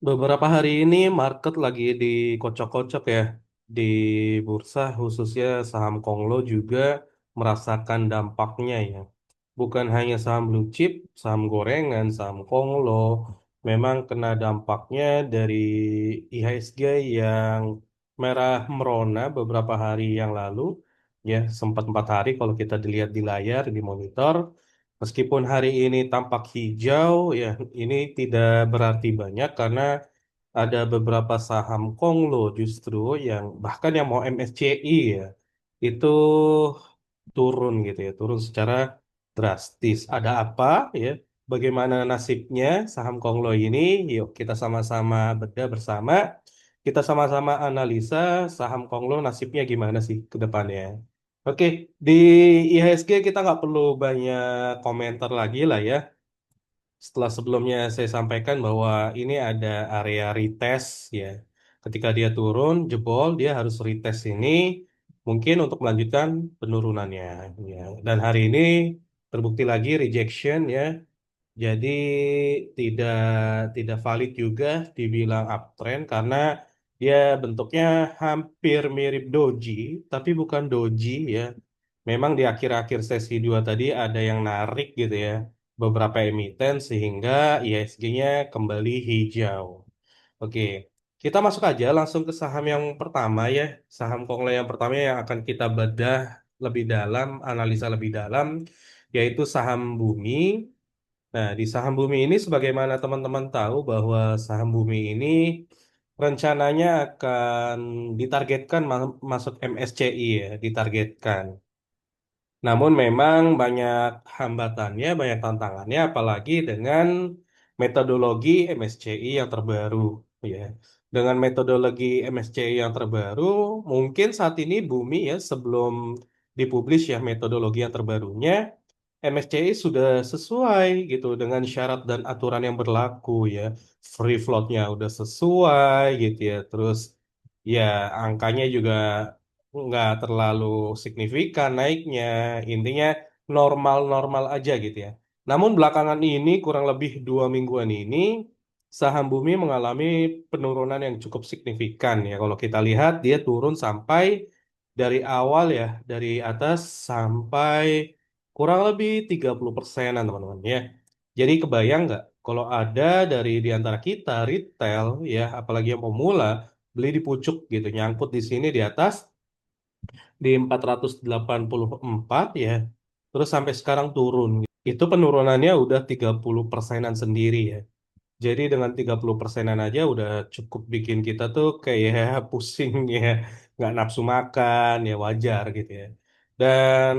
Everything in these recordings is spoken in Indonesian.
Beberapa hari ini market lagi dikocok-kocok ya di bursa, khususnya saham Konglo juga merasakan dampaknya ya. Bukan hanya saham blue chip, saham gorengan, saham Konglo memang kena dampaknya dari IHSG yang merah merona beberapa hari yang lalu, ya sempat 4 hari kalau kita dilihat di layar di monitor. Meskipun hari ini tampak hijau, ya ini tidak berarti banyak karena ada beberapa saham Konglo justru yang bahkan yang mau MSCI ya itu turun gitu ya, turun secara drastis. Ada apa ya? Bagaimana nasibnya saham Konglo ini? Yuk kita sama-sama bedah bersama. Kita sama-sama analisa saham Konglo nasibnya gimana sih ke depannya. Oke, di IHSG kita nggak perlu banyak komentar lagi lah ya. Setelah sebelumnya saya sampaikan bahwa ini ada area retest ya. Ketika dia turun, jebol, dia harus retest ini mungkin untuk melanjutkan penurunannya ya. Dan hari ini terbukti lagi rejection ya. Jadi tidak tidak valid juga dibilang uptrend karena dia bentuknya hampir mirip doji, tapi bukan doji ya. Memang di akhir-akhir sesi 2 tadi ada yang narik gitu ya, beberapa emiten sehingga ISG-nya kembali hijau. Oke, kita masuk aja langsung ke saham yang pertama ya, saham Kongle yang pertama yang akan kita bedah lebih dalam, analisa lebih dalam, yaitu saham Bumi. Nah, di saham Bumi ini sebagaimana teman-teman tahu bahwa saham Bumi ini rencananya akan ditargetkan masuk MSCI ya, ditargetkan. Namun memang banyak hambatannya, banyak tantangannya, apalagi dengan metodologi MSCI yang terbaru, ya. Dengan metodologi MSCI yang terbaru, mungkin saat ini Bumi ya sebelum dipublish ya metodologi yang terbarunya, MSCI sudah sesuai gitu dengan syarat dan aturan yang berlaku ya. Free float-nya udah sesuai gitu ya. Terus ya angkanya juga nggak terlalu signifikan naiknya. Intinya normal-normal aja gitu ya. Namun belakangan ini kurang lebih 2 mingguan ini saham Bumi mengalami penurunan yang cukup signifikan ya. Kalau kita lihat dia turun sampai dari awal ya, dari atas sampai kurang lebih 30%-an teman-teman ya. Jadi kebayang nggak kalau ada dari di antara kita retail ya, apalagi yang pemula beli di pucuk gitu, nyangkut di sini di atas di 484 ya. Terus sampai sekarang turun. Itu penurunannya udah 30%-an sendiri ya. Jadi dengan 30%-an aja udah cukup bikin kita tuh kayak pusing ya, nggak nafsu makan ya wajar gitu ya. Dan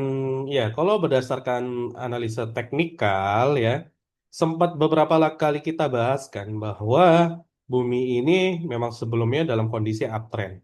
ya kalau berdasarkan analisa teknikal ya, sempat beberapa kali kita bahas kan bahwa bumi ini memang sebelumnya dalam kondisi uptrend.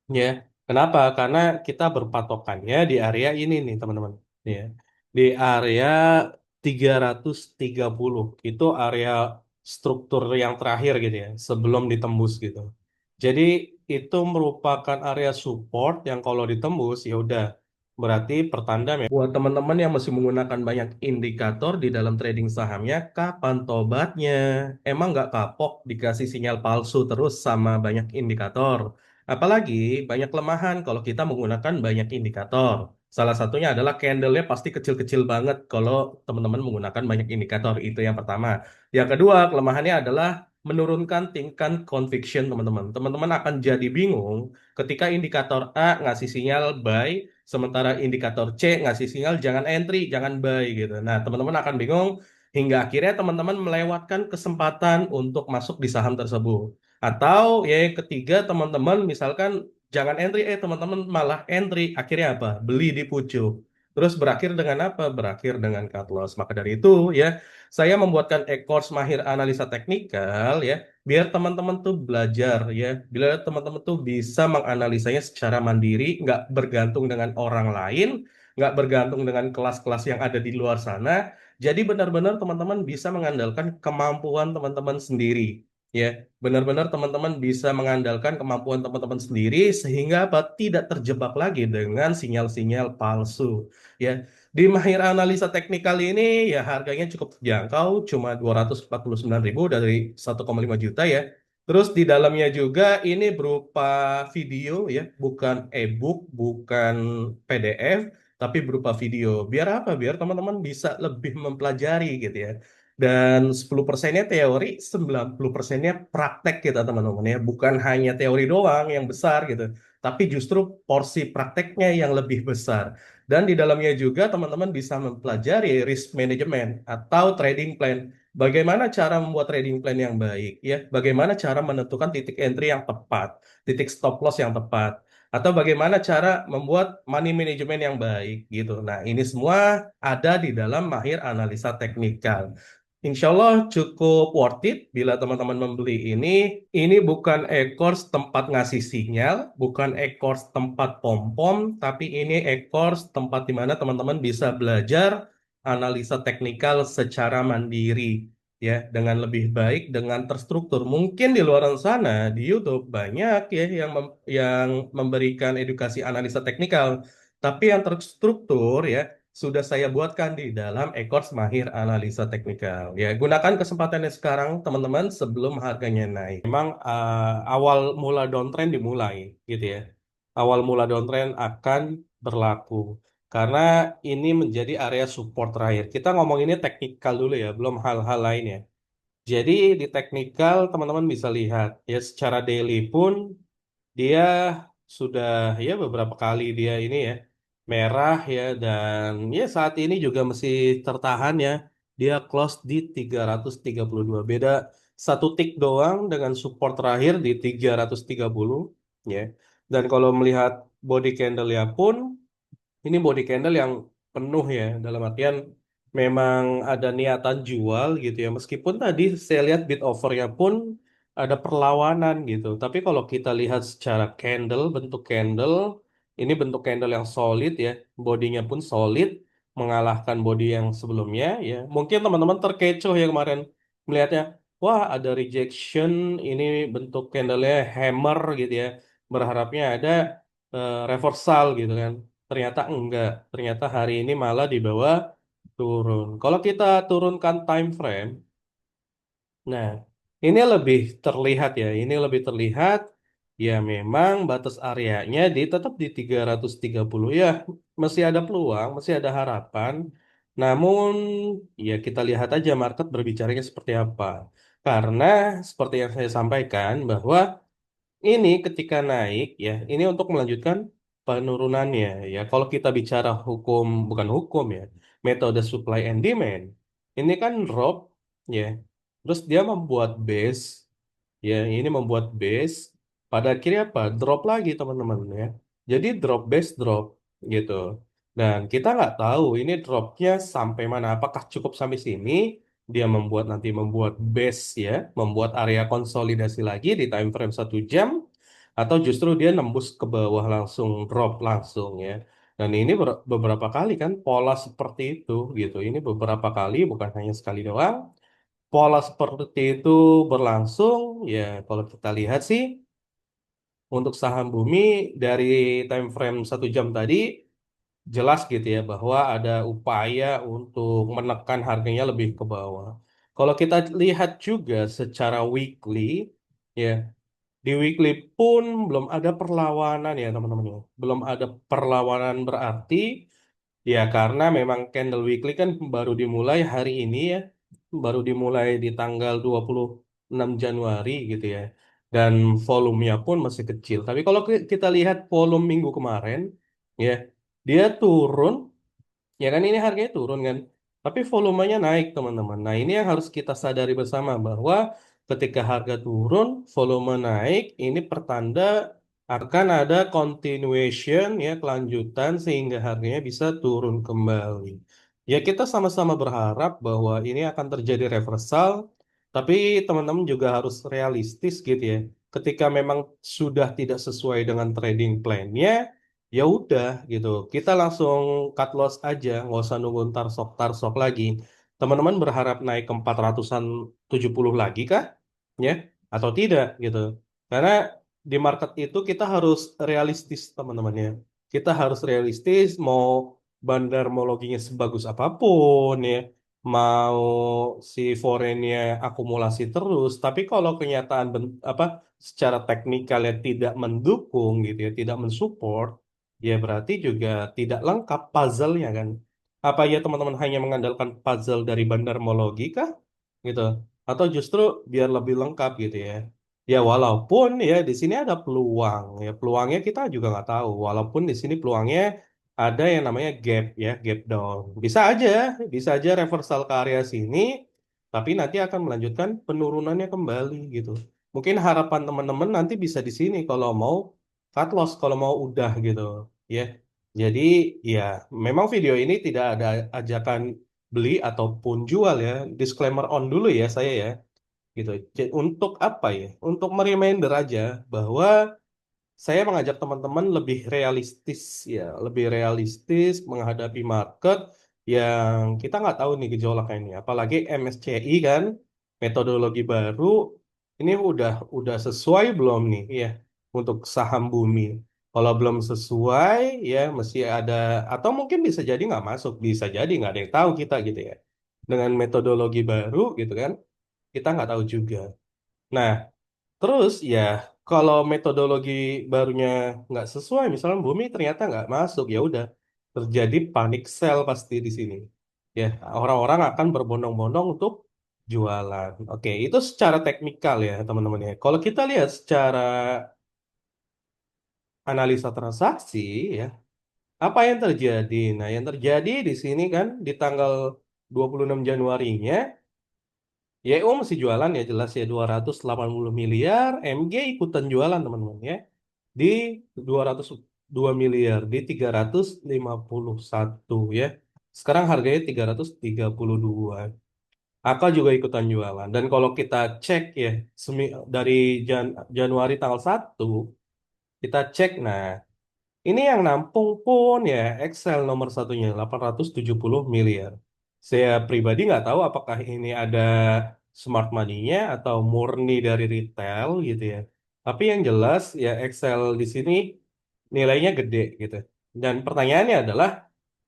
Ya, kenapa? Karena kita berpatokannya di area ini nih, teman-teman. Ya, di area 330 itu area struktur yang terakhir gitu ya, sebelum ditembus gitu. Jadi itu merupakan area support yang kalau ditembus ya udah berarti pertanda ya. Buat teman-teman yang masih menggunakan banyak indikator di dalam trading sahamnya, kapan tobatnya? Emang nggak kapok dikasih sinyal palsu terus sama banyak indikator? Apalagi banyak kelemahan kalau kita menggunakan banyak indikator. Salah satunya adalah candle-nya pasti kecil-kecil banget kalau teman-teman menggunakan banyak indikator. Itu yang pertama. Yang kedua, kelemahannya adalah menurunkan tingkat conviction teman-teman. Teman-teman akan jadi bingung ketika indikator A ngasih sinyal buy, sementara indikator C ngasih sinyal jangan entry, jangan buy gitu. Nah, teman-teman akan bingung hingga akhirnya teman-teman melewatkan kesempatan untuk masuk di saham tersebut. Atau ya yang ketiga teman-teman misalkan jangan entry, teman-teman malah entry. Akhirnya apa? Beli di pucuk. Terus berakhir dengan apa? Berakhir dengan cut loss. Maka dari itu ya, saya membuatkan e-course mahir analisa teknikal ya, biar teman-teman tuh belajar ya, biar teman-teman tuh bisa menganalisanya secara mandiri, nggak bergantung dengan orang lain, nggak bergantung dengan kelas-kelas yang ada di luar sana. Jadi benar-benar teman-teman bisa mengandalkan kemampuan teman-teman sendiri. Ya, benar-benar teman-teman bisa mengandalkan kemampuan teman-teman sendiri sehingga apa tidak terjebak lagi dengan sinyal-sinyal palsu. Ya, di Mahir Analisa Teknikal ini ya harganya cukup terjangkau, cuma 249.000 dari 1,5 juta ya. Terus di dalamnya juga ini berupa video ya, bukan e-book, bukan PDF, tapi berupa video. Biar apa? Biar teman-teman bisa lebih mempelajari gitu ya. Dan 10%-nya teori, 90%-nya praktek kita teman-teman ya. Bukan hanya teori doang yang besar gitu, tapi justru porsi prakteknya yang lebih besar. Dan di dalamnya juga teman-teman bisa mempelajari risk management atau trading plan. Bagaimana cara membuat trading plan yang baik, ya? Bagaimana cara menentukan titik entry yang tepat, titik stop loss yang tepat, atau bagaimana cara membuat money management yang baik, gitu. Nah, ini semua ada di dalam Mahir Analisa Teknikal. Insya Allah cukup worth it bila teman-teman membeli ini. Ini bukan e-course tempat ngasih sinyal, bukan e-course tempat pom-pom, tapi ini e-course tempat di mana teman-teman bisa belajar analisa teknikal secara mandiri ya dengan lebih baik dengan terstruktur. Mungkin di luar sana di YouTube banyak ya yang memberikan edukasi analisa teknikal, tapi yang terstruktur ya sudah saya buatkan di dalam e-course Mahir Analisa Teknikal. Ya, gunakan kesempatannya sekarang teman-teman sebelum harganya naik. Memang awal mula downtrend dimulai gitu ya. Awal mula downtrend akan berlaku. Karena ini menjadi area support terakhir. Kita ngomong ini teknikal dulu ya, belum hal-hal lainnya. Jadi di teknikal teman-teman bisa lihat ya secara daily pun dia sudah ya beberapa kali dia ini ya merah ya dan ya saat ini juga masih tertahan ya. Dia close di 332. Beda satu tick doang dengan support terakhir di 330 ya. Dan kalau melihat body candle ya pun ini body candle yang penuh ya, dalam artian memang ada niatan jual gitu ya. Meskipun tadi saya lihat bid overnya pun ada perlawanan gitu. Tapi kalau kita lihat secara candle, bentuk candle, ini bentuk candle yang solid ya, bodinya pun solid, mengalahkan body yang sebelumnya ya. Mungkin teman-teman terkecoh ya kemarin melihatnya, wah ada rejection, ini bentuk candlenya hammer gitu ya. Berharapnya ada reversal gitu kan. Ternyata enggak. Ternyata hari ini malah dibawa turun. Kalau kita turunkan time frame, nah ini lebih terlihat ya. Ini lebih terlihat ya memang batas areanya tetap di 330 ya. Masih ada peluang, masih ada harapan. Namun ya kita lihat aja market berbicaranya seperti apa. Karena seperti yang saya sampaikan bahwa ini ketika naik ya, ini untuk melanjutkan penurunannya ya. Kalau kita bicara hukum, bukan hukum ya, metode supply and demand, ini kan drop ya. Terus dia membuat base ya, ini membuat base. Pada akhirnya apa? Drop lagi teman-teman ya. Jadi drop base drop gitu. Dan kita nggak tahu ini dropnya sampai mana. Apakah cukup sampai sini? Dia membuat base ya, membuat area konsolidasi lagi di time frame 1 jam, atau justru dia nembus ke bawah langsung drop langsung ya. Dan ini beberapa kali kan pola seperti itu gitu. Ini beberapa kali bukan hanya sekali doang. Pola seperti itu berlangsung ya kalau kita lihat sih untuk saham bumi dari time frame 1 jam tadi jelas gitu ya bahwa ada upaya untuk menekan harganya lebih ke bawah. Kalau kita lihat juga secara weekly, ya di weekly pun belum ada perlawanan ya teman-teman ya. Belum ada perlawanan berarti ya karena memang candle weekly kan baru dimulai hari ini ya. Baru dimulai di tanggal 26 Januari gitu ya. Dan volumenya pun masih kecil. Tapi kalau kita lihat volume minggu kemarin ya dia turun. Ya kan ini harganya turun kan. Tapi volumenya naik teman-teman. Nah ini yang harus kita sadari bersama bahwa ketika harga turun, volume naik, ini pertanda akan ada continuation ya kelanjutan sehingga harganya bisa turun kembali. Ya kita sama-sama berharap bahwa ini akan terjadi reversal, tapi teman-teman juga harus realistis gitu ya. Ketika memang sudah tidak sesuai dengan trading plan-nya, ya udah gitu kita langsung cut loss aja nggak usah nunggu tarsok lagi teman-teman berharap naik ke 400-an 70 lagi kah ya atau tidak gitu karena di market itu kita harus realistis teman-teman ya kita harus realistis mau bandar mau loginya sebagus apapun ya mau si foreignnya akumulasi terus, tapi kalau kenyataan apa secara teknikalnya tidak mendukung gitu ya, tidak mensupport, ya berarti juga tidak lengkap puzzle-nya kan. Apa ya teman-teman hanya mengandalkan puzzle dari bandarmologi kah? Gitu. Atau justru biar lebih lengkap gitu ya. Ya walaupun ya di sini ada peluang ya peluangnya kita juga nggak tahu. Walaupun di sini peluangnya ada yang namanya gap ya, gap down. Bisa aja reversal ke area sini, tapi nanti akan melanjutkan penurunannya kembali gitu. Mungkin harapan teman-teman nanti bisa di sini kalau mau cut loss, kalau mau udah gitu ya. Jadi ya memang video ini tidak ada ajakan beli ataupun jual ya. Disclaimer on dulu ya saya ya gitu. Untuk apa ya? Untuk mereminder aja bahwa saya mengajak teman-teman lebih realistis ya, lebih realistis menghadapi market yang kita nggak tahu nih gejolaknya ini. Apalagi MSCI kan, metodologi baru ini udah sesuai belum nih ya untuk saham bumi. Kalau belum sesuai ya mesti ada atau mungkin bisa jadi nggak masuk, bisa jadi nggak ada yang tahu kita gitu ya. Dengan metodologi baru gitu kan, kita nggak tahu juga. Nah, terus ya, kalau metodologi barunya nggak sesuai, misalnya bumi ternyata nggak masuk, ya udah terjadi panic sell pasti di sini. Ya, orang-orang akan berbondong-bondong untuk jualan. Oke, itu secara teknikal ya teman-teman ya. Kalau kita lihat secara analisa transaksi ya, apa yang terjadi? Nah, yang terjadi di sini kan di tanggal 26 Januarinya YO masih jualan ya jelas ya 280 miliar, MG ikutan jualan teman-teman ya di 202 miliar di 351 ya. Sekarang harganya 332. AK juga ikutan jualan. Dan kalau kita cek ya dari Januari tanggal 1 kita cek nah ini yang nampung pun ya Excel nomor satunya 870 miliar. Saya pribadi nggak tahu apakah ini ada smart money-nya atau murni dari retail gitu ya. Tapi yang jelas ya Excel di sini nilainya gede gitu. Dan pertanyaannya adalah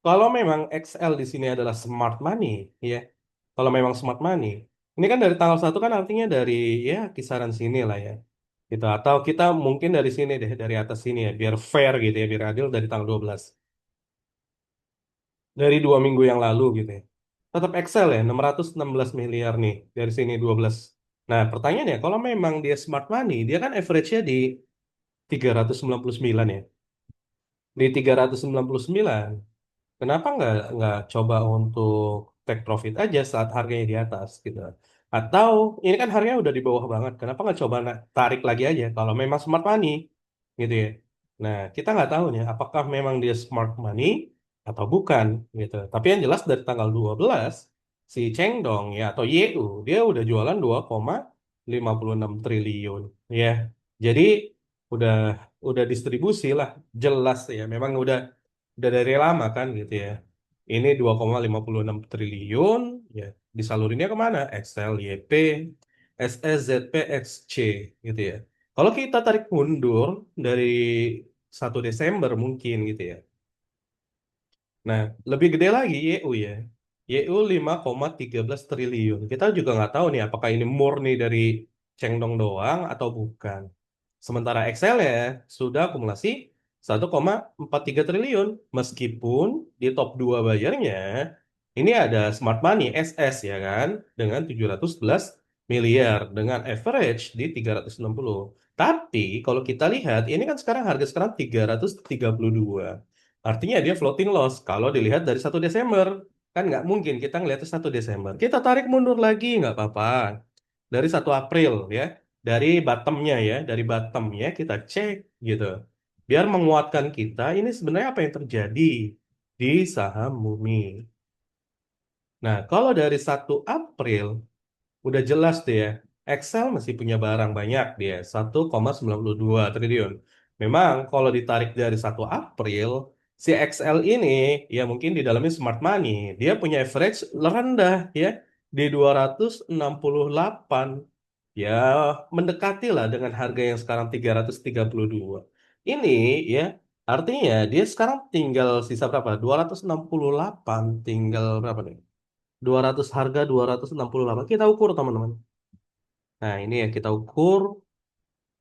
kalau memang XL di sini adalah smart money ya. Kalau memang smart money, ini kan dari tanggal 1 kan artinya dari ya kisaran sini lah ya gitu atau kita mungkin dari sini deh dari atas sini ya biar fair gitu ya biar adil dari tanggal 12 dari 2 minggu yang lalu gitu ya tetap Excel ya 616 miliar nih dari sini 12. Nah pertanyaannya kalau memang dia smart money dia kan average-nya di 399 ya di 399. Kenapa nggak coba untuk take profit aja saat harganya di atas gitu? Atau ini kan harganya udah di bawah banget, kenapa nggak coba tarik lagi aja kalau memang smart money gitu ya? Nah kita nggak tahu nih apakah memang dia smart money atau bukan gitu. Tapi yang jelas dari tanggal 12 si Chengdong ya atau YU dia udah jualan 2,56 triliun ya. Jadi udah udah distribusi lah jelas ya memang udah dari lama kan gitu ya. Ini 2,56 triliun ya. Disalurinnya kemana? XL, YP, SE, ZP, XC gitu ya. Kalau kita tarik mundur dari 1 Desember mungkin gitu ya. Nah, lebih gede lagi YU ya. YU 5,13 triliun. Kita juga nggak tahu nih apakah ini murni dari Chengdong doang atau bukan. Sementara Excel ya sudah akumulasi 1,43 triliun. Meskipun di top 2 bayarnya ini ada Smart Money SS ya kan dengan 711 miliar dengan average di 360. Tapi kalau kita lihat ini kan sekarang harga sekarang 332. Artinya dia floating loss kalau dilihat dari 1 Desember. Kan nggak mungkin kita ngelihat 1 Desember. Kita tarik mundur lagi nggak apa-apa. Dari 1 April ya dari bottomnya ya, dari bottomnya kita cek gitu. Biar menguatkan kita, ini sebenarnya apa yang terjadi di saham bumi. Nah, kalau dari 1 April, udah jelas deh ya, Excel masih punya barang banyak dia, 1,92 triliun. Memang kalau ditarik dari 1 April, si Excel ini ya mungkin di dalamnya smart money, dia punya average rendah ya di 268. Ya, mendekati lah dengan harga yang sekarang 332. Ini ya, artinya dia sekarang tinggal sisa berapa? 268, tinggal berapa nih? 200 harga 268. Kita ukur teman-teman. Nah, ini ya kita ukur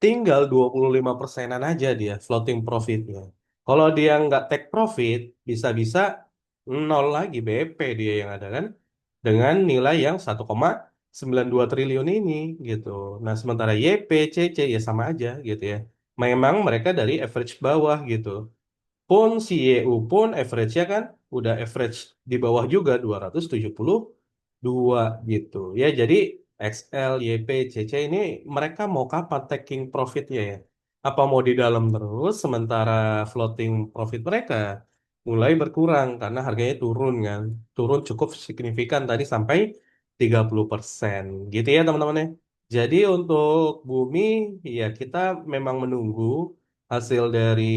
tinggal 25 persenan aja dia floating profitnya. Kalau dia nggak take profit, bisa-bisa nol lagi BP dia yang ada kan. Dengan nilai yang 1,92 triliun ini gitu. Nah, sementara YP, CC ya sama aja gitu ya. Memang mereka dari average bawah gitu. Pun si YU pun average-nya kan udah average di bawah juga 272 gitu. Ya, jadi XL, YP, CC ini mereka mau kapan taking profitnya ya? Apa mau di dalam terus sementara floating profit mereka mulai berkurang karena harganya turun kan. Turun cukup signifikan tadi sampai 30% gitu ya teman-teman ya. Jadi untuk bumi ya kita memang menunggu hasil dari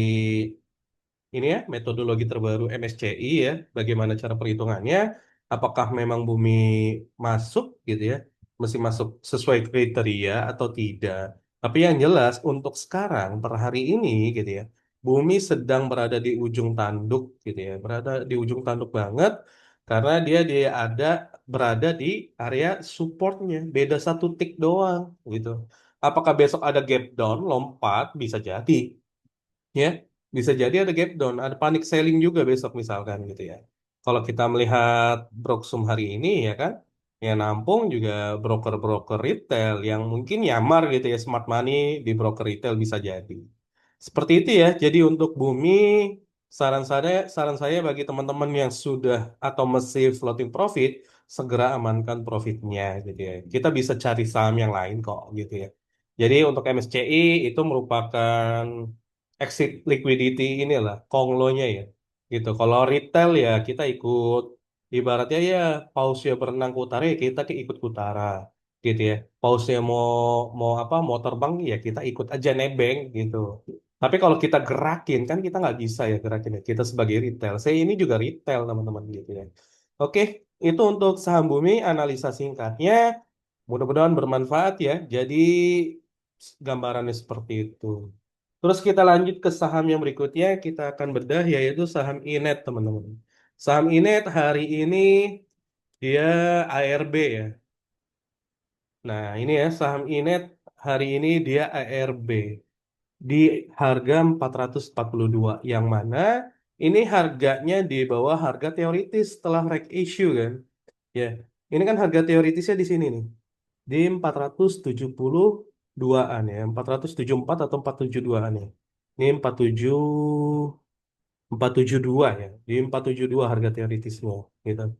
ini ya metodologi terbaru MSCI ya, bagaimana cara perhitungannya, apakah memang bumi masuk gitu ya, mesti masuk sesuai kriteria atau tidak. Tapi yang jelas untuk sekarang per hari ini gitu ya, bumi sedang berada di ujung tanduk gitu ya, berada di ujung tanduk banget karena dia ada berada di area supportnya, beda satu tick doang gitu. Apakah besok ada gap down, lompat bisa jadi ya bisa jadi ada gap down, ada panic selling juga besok misalkan gitu ya. Kalau kita melihat Broksum hari ini ya kan, ya nampung juga broker-broker retail yang mungkin nyamar gitu ya smart money di broker retail bisa jadi. Seperti itu ya. Jadi untuk bumi saran saya bagi teman-teman yang sudah atau masih floating profit segera amankan profitnya gitu ya. Kita bisa cari saham yang lain kok gitu ya. Jadi untuk MSCI itu merupakan exit liquidity inilah konglonya ya gitu. Kalau retail ya kita ikut ibaratnya ya pausnya berenang ke utara ya kita ikut ke utara gitu ya. Pausnya mau mau apa mau terbang ya kita ikut aja nebeng gitu. Tapi kalau kita gerakin kan kita nggak bisa ya gerakin ya. Kita sebagai retail. Saya ini juga retail teman-teman gitu ya. Oke, itu untuk saham bumi analisa singkatnya. Mudah-mudahan bermanfaat ya. Jadi gambarannya seperti itu. Terus kita lanjut ke saham yang berikutnya, kita akan bedah yaitu saham Inet, teman-teman. Saham Inet hari ini dia ARB ya. Nah, ini ya saham Inet hari ini dia ARB di harga 442 yang mana ini harganya di bawah harga teoritis setelah reg issue kan. Ya. Ini kan harga teoritisnya di sini nih. Di 472-an ya, 474 atau 472-an ya. Ini 472 ya, di 472 harga teoritisnya gitu.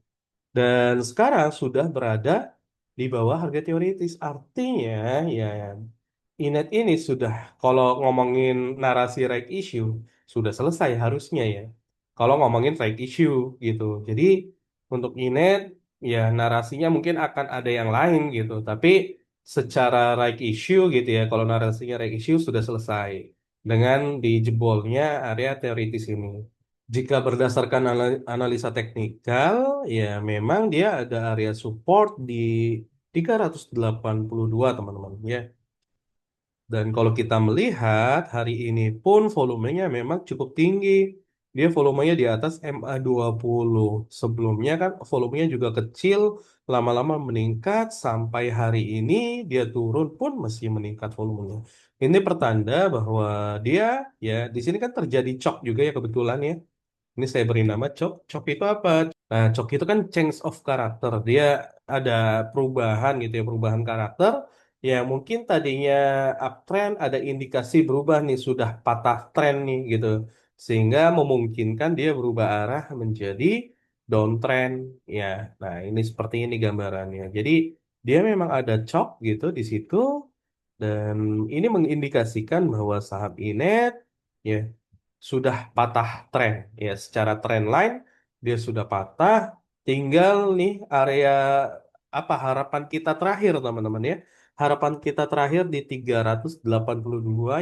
Dan sekarang sudah berada di bawah harga teoritis. Artinya ya Inet ini sudah kalau ngomongin narasi right issue sudah selesai harusnya ya. Kalau ngomongin right issue gitu. Jadi untuk Inet ya narasinya mungkin akan ada yang lain gitu. Tapi secara right issue gitu ya. Kalau narasinya right issue sudah selesai dengan dijebolnya area teoritis ini. Jika berdasarkan analisa teknikal, ya memang dia ada area support di 382 teman-teman ya. Dan kalau kita melihat hari ini pun volumenya memang cukup tinggi. Dia volumenya di atas MA20. Sebelumnya kan volumenya juga kecil, lama-lama meningkat sampai hari ini dia turun pun masih meningkat volumenya. Ini pertanda bahwa dia ya di sini kan terjadi chop juga ya kebetulan ya. Ini saya beri nama Chok. Chok itu apa? Nah, Chok itu kan change of character. Dia ada perubahan gitu ya, perubahan karakter. Ya, mungkin tadinya uptrend ada indikasi berubah nih, sudah patah tren nih gitu. Sehingga memungkinkan dia berubah arah menjadi downtrend. Ya, nah ini seperti ini gambarannya. Jadi dia memang ada Chok gitu di situ. Dan ini mengindikasikan bahwa saham Inet ya sudah patah tren ya secara trend line dia sudah patah tinggal nih area apa harapan kita terakhir teman-teman ya harapan kita terakhir di 382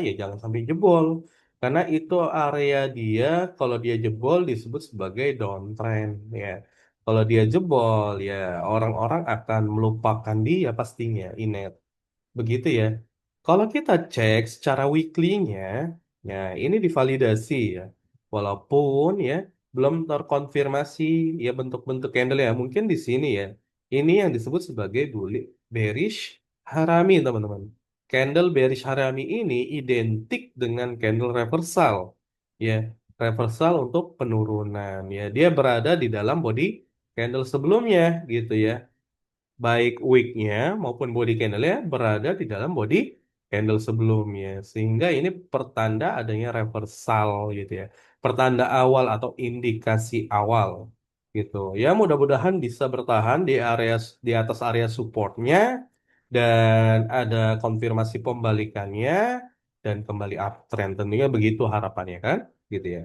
ya jangan sampai jebol karena itu area dia kalau dia jebol disebut sebagai downtrend ya kalau dia jebol ya orang-orang akan melupakan dia pastinya ini begitu ya. Kalau kita cek secara weekly-nya, ya ini divalidasi ya. Walaupun ya belum terkonfirmasi ya bentuk-bentuk candle ya. Mungkin di sini ya. Ini yang disebut sebagai bearish harami, teman-teman. Candle bearish harami ini identik dengan candle reversal. Ya, reversal untuk penurunan ya. Dia berada di dalam body candle sebelumnya gitu ya, baik wick-nya maupun body candle-nya berada di dalam body candle sebelumnya. Sehingga ini pertanda adanya reversal gitu ya. Pertanda awal atau indikasi awal gitu. Ya mudah-mudahan bisa bertahan di area di atas area supportnya dan ada konfirmasi pembalikannya dan kembali uptrend. Tentunya begitu harapannya kan gitu ya.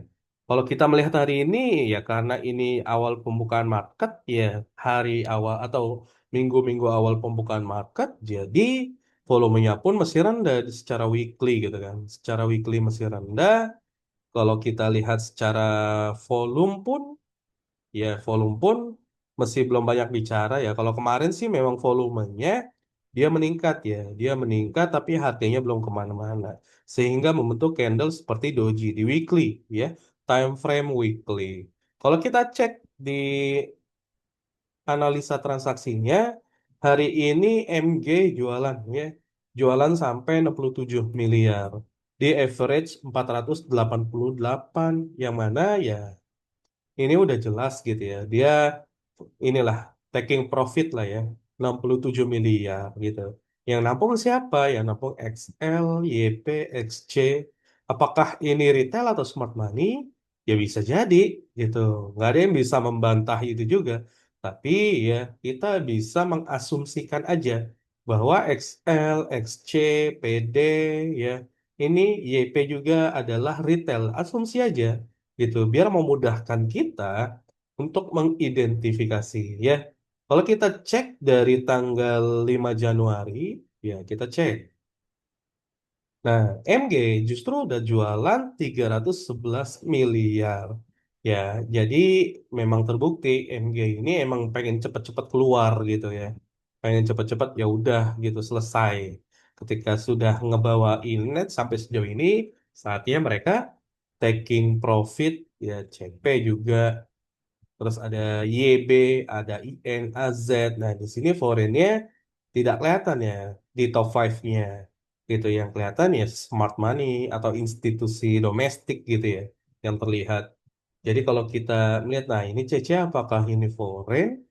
Kalau kita melihat hari ini ya karena ini awal pembukaan market ya, hari awal atau minggu-minggu awal pembukaan market, jadi volumenya pun masih rendah secara weekly gitu kan. Secara weekly masih rendah. Kalau kita lihat secara volume pun, ya volume pun masih belum banyak bicara ya. Kalau kemarin sih memang volumenya dia meningkat ya. Dia meningkat tapi harganya belum kemana-mana. Sehingga membentuk candle seperti doji di weekly ya. Time frame weekly. Kalau kita cek di analisa transaksinya, hari ini MG jualan ya. Jualan sampai 67 miliar. Di average 488, yang mana ya ini udah jelas gitu ya. Dia inilah taking profit lah ya. 67 miliar gitu. Yang nampung siapa? Yang nampung XL, YP, XC. Apakah ini retail atau smart money? Ya bisa jadi gitu. Nggak ada yang bisa membantah itu juga. Tapi ya kita bisa mengasumsikan aja bahwa XL, XC, PD ya ini YP juga adalah retail. Asumsi aja gitu biar memudahkan kita untuk mengidentifikasi ya. Kalau kita cek dari tanggal 5 Januari, ya kita cek. Nah, MG justru udah jualan 311 miliar. Ya, jadi memang terbukti MG ini emang pengen cepet-cepet keluar gitu ya. Pengen cepet-cepet ya udah gitu selesai. Ketika sudah ngebawain net sampai sejauh ini, saatnya mereka taking profit ya, CP juga. Terus ada YB, ada IN, AZ. Nah, di sini foreignnya tidak kelihatan ya di top 5-nya. Gitu yang kelihatan ya smart money atau institusi domestik gitu ya yang terlihat. Jadi kalau kita melihat, nah ini CC apakah ini foreign?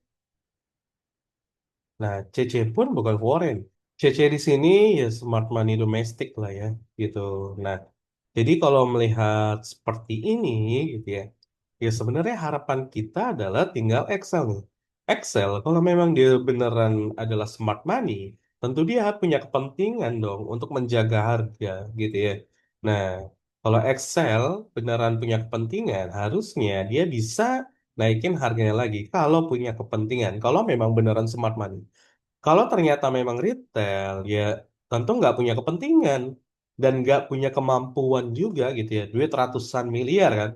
Nah, CC pun bukan foreign. CC di sini ya smart money domestik lah ya gitu. Nah, jadi kalau melihat seperti ini gitu ya, ya sebenarnya harapan kita adalah tinggal Excel nih. Excel kalau memang dia beneran adalah smart money, tentu dia punya kepentingan dong untuk menjaga harga gitu ya. Nah, kalau Excel beneran punya kepentingan, harusnya dia bisa naikin harganya lagi kalau punya kepentingan. Kalau memang beneran smart money. Kalau ternyata memang retail, ya tentu nggak punya kepentingan dan nggak punya kemampuan juga gitu ya, duit ratusan miliar kan,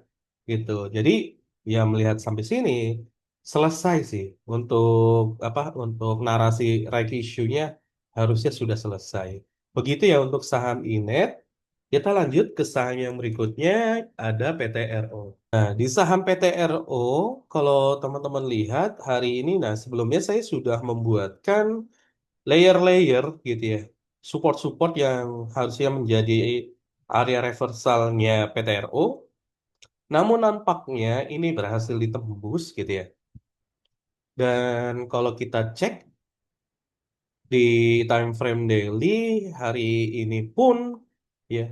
gitu. Jadi ya melihat sampai sini selesai sih untuk apa? Untuk narasi right issue-nya harusnya sudah selesai. Begitu ya untuk saham Inet. Kita lanjut ke saham yang berikutnya ada PTRO. Nah, di saham PTRO, kalau teman-teman lihat hari ini, nah sebelumnya saya sudah membuatkan layer-layer gitu ya, support-support yang harusnya menjadi area reversalnya PTRO, namun nampaknya ini berhasil ditembus gitu ya. Dan kalau kita cek di time frame daily hari ini pun ya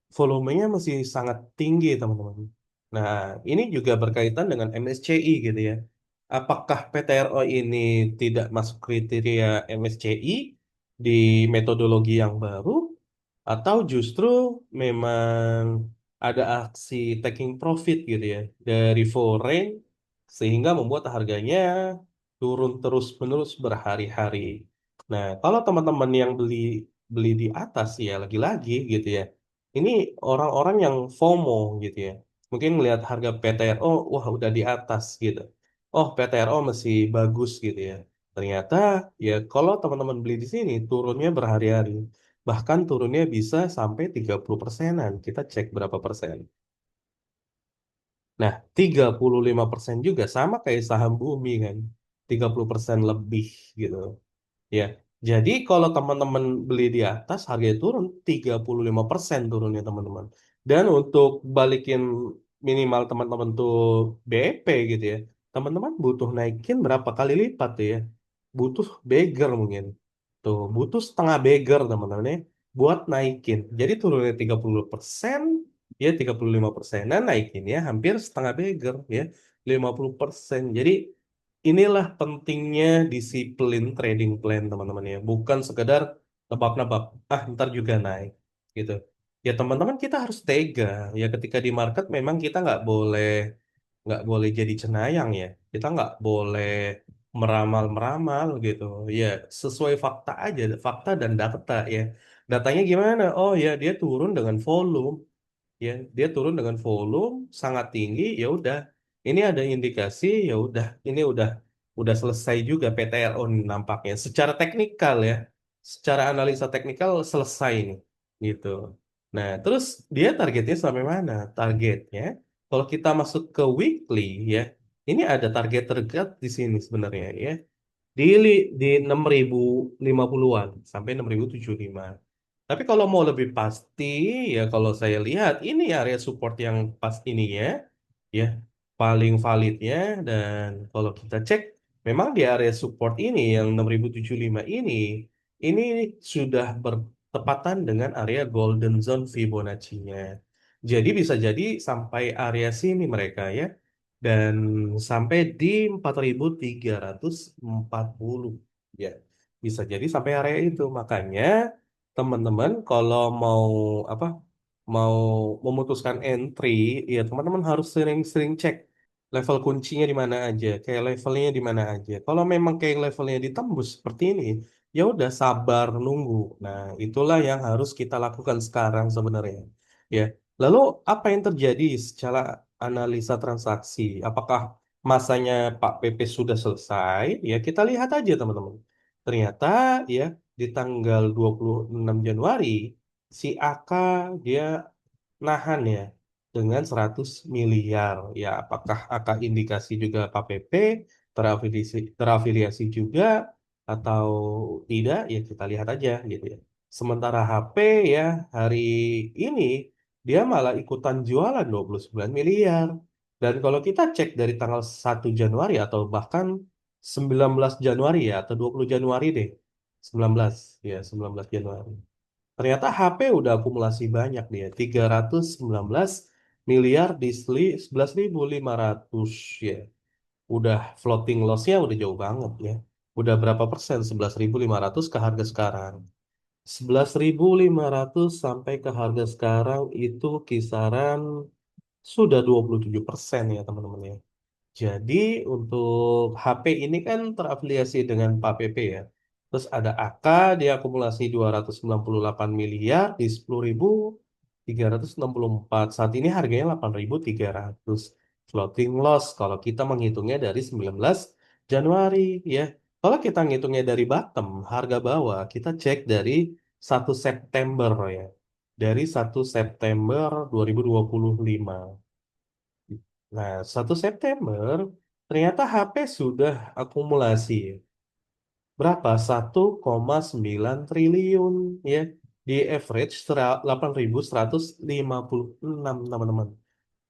volumenya masih sangat tinggi teman-teman. Nah, ini juga berkaitan dengan MSCI gitu ya. Apakah PTRO ini tidak masuk kriteria MSCI di metodologi yang baru atau justru memang ada aksi taking profit gitu ya dari foreign sehingga membuat harganya turun terus-menerus berhari-hari. Nah, kalau teman-teman yang beli beli di atas ya lagi-lagi gitu ya. Ini orang-orang yang FOMO gitu ya. Mungkin melihat harga PTRO, wah udah di atas gitu. Oh, PTRO masih bagus gitu ya. Ternyata ya kalau teman-teman beli di sini turunnya berhari-hari. Bahkan turunnya bisa sampai 30%-an. Kita cek berapa persen. Nah, 35% juga sama kayak saham bumi kan. 30% lebih gitu. Ya, jadi kalau teman-teman beli di atas, harganya turun 35% turunnya teman-teman. Dan untuk balikin minimal teman-teman tuh BEP gitu ya, teman-teman butuh naikin berapa kali lipat tuh ya? Butuh beggar mungkin. Tuh, butuh setengah beggar teman-teman ya, buat naikin. Jadi turunnya 30%, ya 35%. Nah, naikinnya hampir setengah beggar ya, 50%. Jadi inilah pentingnya disiplin trading plan teman-teman ya, bukan sekedar nebak-nebak, ah ntar juga naik gitu. Ya teman-teman kita harus tega ya ketika di market memang kita nggak boleh jadi cenayang ya. Kita nggak boleh meramal-meramal gitu. Ya sesuai fakta aja, fakta dan data ya. Datanya gimana? Oh ya dia turun dengan volume ya dia turun dengan volume sangat tinggi ya udah ini ada indikasi ya udah ini udah selesai juga PTRO nih nampaknya secara teknikal ya secara analisa teknikal selesai nih gitu. Nah terus dia targetnya sampai mana targetnya kalau kita masuk ke weekly ya ini ada target terdekat di sini sebenarnya ya di 6.050-an sampai 6.075. Tapi kalau mau lebih pasti, ya kalau saya lihat ini area support yang pas ini ya paling validnya dan kalau kita cek, memang di area support ini yang 6.075 ini sudah bertepatan dengan area golden zone Fibonacci-nya. Jadi bisa jadi sampai area sini mereka ya, dan sampai di 4.340 ya. Bisa jadi sampai area itu. Makanya teman-teman kalau mau apa mau memutuskan entry ya teman-teman harus sering-sering cek level kuncinya di mana aja kayak levelnya di mana aja kalau memang kayak levelnya ditembus seperti ini ya udah sabar nunggu. Nah itulah yang harus kita lakukan sekarang sebenarnya ya. Lalu apa yang terjadi secara analisa transaksi, apakah masanya Pak PP sudah selesai? Ya kita lihat aja teman-teman. Ternyata ya di tanggal 26 Januari si AK dia nahan ya dengan 100 miliar. Ya apakah AK indikasi juga KPP terafiliasi juga atau tidak ya kita lihat aja gitu ya. Sementara HP ya hari ini dia malah ikutan jualan 29 miliar. Dan kalau kita cek dari tanggal 1 Januari atau bahkan 19 Januari ya atau 20 Januari deh. 19 ya 19 Januari. Ternyata HP udah akumulasi banyak dia 319 miliar di 11.500 ya. Udah floating loss-nya udah jauh banget ya. Udah berapa persen 11.500 ke harga sekarang. 11.500 sampai ke harga sekarang itu kisaran sudah 27% ya teman-teman ya. Jadi untuk HP ini kan terafiliasi dengan Pak PP ya. Terus ada AK, dia akumulasi 298 miliar di 10.364. Saat ini harganya 8.300. Floating loss kalau kita menghitungnya dari 19 Januari ya. Kalau kita ngitungnya dari bottom, harga bawah, kita cek dari 1 September ya. Dari 1 September 2025. Nah, 1 September ternyata HP sudah akumulasi berapa? 1,9 triliun ya di average 8.156 teman-teman.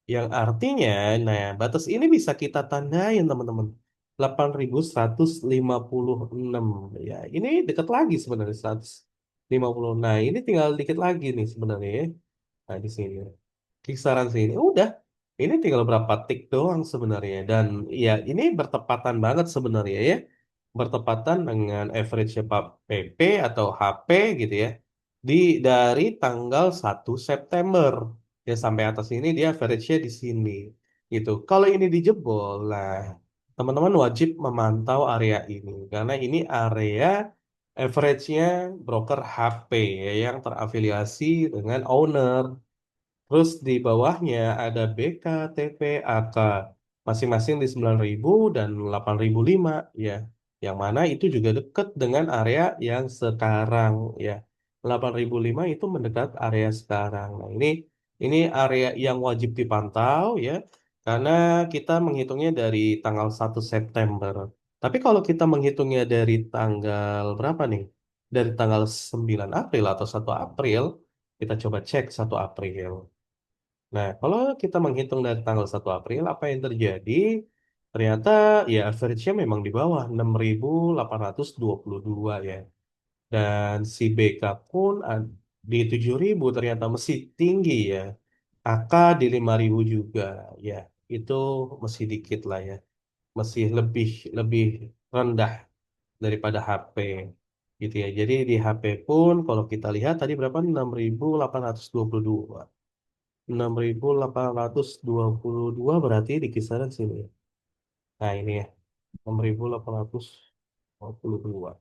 Yang artinya, nah batas ini bisa kita tandain teman-teman. 8.156 ya. Ini dekat lagi sebenarnya 150. Nah, ini tinggal dikit lagi nih sebenarnya ya. Nah, di sini kisaran sini udah ini tinggal berapa tik doang sebenarnya dan ya ini bertepatan banget sebenarnya ya bertepatan dengan average Pak PP atau HP gitu ya di dari tanggal 1 September ya sampai atas ini dia average-nya di sini gitu. Kalau ini dijebol lah teman-teman wajib memantau area ini karena ini area average-nya broker HP ya, yang terafiliasi dengan owner. Terus di bawahnya ada BK, TP, AK. Masing-masing di 9.000 dan 8.005 ya. Yang mana itu juga dekat dengan area yang sekarang ya. 8.005 itu mendekat area sekarang. Nah, ini area yang wajib dipantau ya. Karena kita menghitungnya dari tanggal 1 September. Tapi kalau kita menghitungnya dari tanggal berapa nih? Dari tanggal 9 April atau 1 April, kita coba cek 1 April. Nah, kalau kita menghitung dari tanggal 1 April, apa yang terjadi? Ternyata ya average-nya memang di bawah 6.822 ya. Dan si BK pun di 7.000 ternyata masih tinggi ya. AK di 5.000 juga ya. Itu masih dikit lah ya. Masih lebih lebih rendah daripada HP gitu ya. Jadi di HP pun kalau kita lihat tadi berapa? 6.822. 6.822 berarti di kisaran sini. Nah, ini ya. 6.822.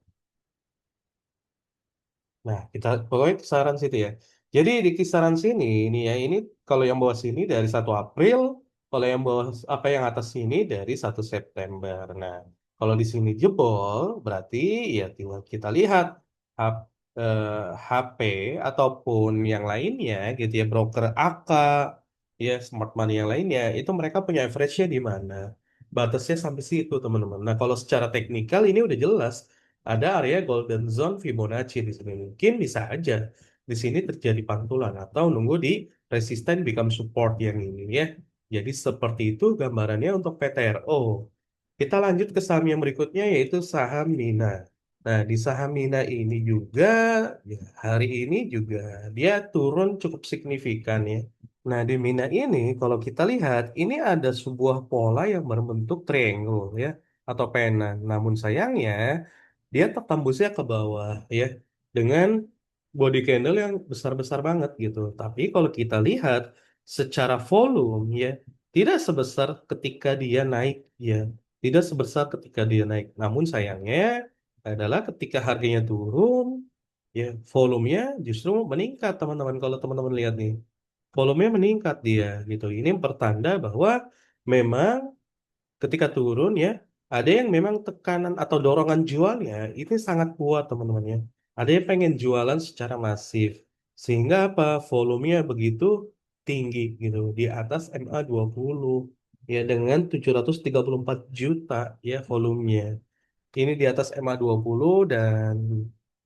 Nah, kita pokoknya kisaran situ ya. Jadi di kisaran sini ini ya, ini kalau yang bawah sini dari 1 April, kalau yang bawah apa yang atas sini dari 1 September. Nah, kalau di sini jebol, berarti ya tinggal kita lihat H- HP ataupun yang lainnya gitu ya, broker AK, ya smart money yang lainnya, itu mereka punya average-nya di mana? Batasnya sampai situ, teman-teman. Nah, kalau secara teknikal ini udah jelas ada area golden zone Fibonacci di sini. Mungkin bisa aja di sini terjadi pantulan atau nunggu di resisten become support yang ini ya. Jadi seperti itu gambarannya untuk PTRO. Kita lanjut ke saham yang berikutnya yaitu saham Mina. Nah, di saham Mina ini juga ya, hari ini juga dia turun cukup signifikan ya. Nah, di Mina ini kalau kita lihat ini ada sebuah pola yang berbentuk triangle ya atau pena. Namun sayangnya dia tertembusnya ke bawah ya dengan body candle yang besar-besar banget gitu. Tapi kalau kita lihat secara volume ya tidak sebesar ketika dia naik ya, tidak sebesar ketika dia naik. Namun sayangnya adalah ketika harganya turun ya volumenya justru meningkat teman-teman kalau teman-teman lihat nih. Volumenya meningkat dia gitu. Ini pertanda bahwa memang ketika turun ya, ada yang memang tekanan atau dorongan jualnya ini sangat kuat teman-teman ya. Ada yang pengen jualan secara masif. Sehingga apa? Volumenya begitu tinggi gitu. Di atas MA20 ya dengan 734 juta ya volumenya. Ini di atas MA20 dan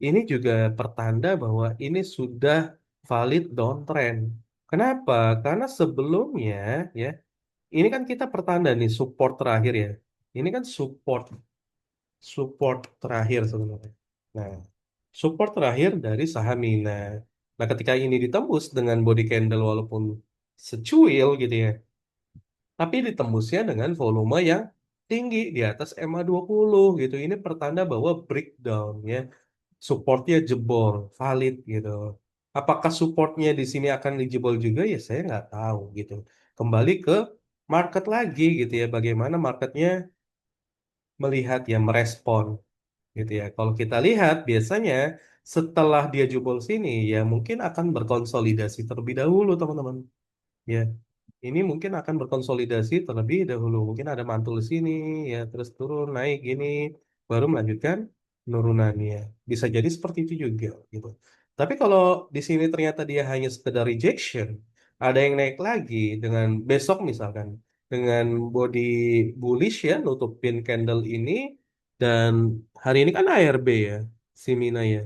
ini juga pertanda bahwa ini sudah valid downtrend. Kenapa? Karena sebelumnya ya ini kan kita pertanda nih support terakhir ya. Ini kan support support terakhir sebenarnya. Nah, support terakhir dari saham Mina. Nah, ketika ini ditembus dengan body candle walaupun secuil gitu ya, tapi ditembusnya dengan volume yang tinggi di atas MA20 gitu. Ini pertanda bahwa breakdown ya, supportnya jebol, valid gitu. Apakah supportnya di sini akan dijebol juga ya saya nggak tahu gitu. Kembali ke market lagi gitu ya, bagaimana marketnya melihat ya merespon gitu ya. Kalau kita lihat biasanya setelah dia jebol sini ya mungkin akan berkonsolidasi terlebih dahulu teman-teman. Ya, ini mungkin akan berkonsolidasi terlebih dahulu. Mungkin ada mantul di sini, ya terus turun naik gini, baru melanjutkan penurunannya. Bisa jadi seperti itu juga, gitu. Tapi kalau di sini ternyata dia hanya sekedar rejection, ada yang naik lagi dengan besok misalkan dengan body bullish ya, nutupin candle ini dan hari ini kan ARB ya, si Mina ya.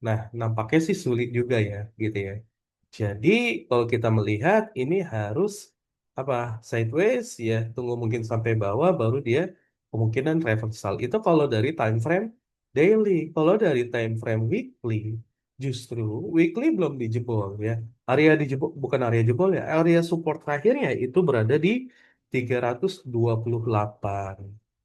Nah, nampaknya sih sulit juga ya, gitu ya. Jadi kalau kita melihat ini harus apa sideways ya, tunggu mungkin sampai bawah baru dia kemungkinan reversal. Itu kalau dari time frame daily. Kalau dari time frame weekly, justru weekly belum dijebol ya. Area dijebol bukan area jebol ya, area support terakhirnya itu berada di 328.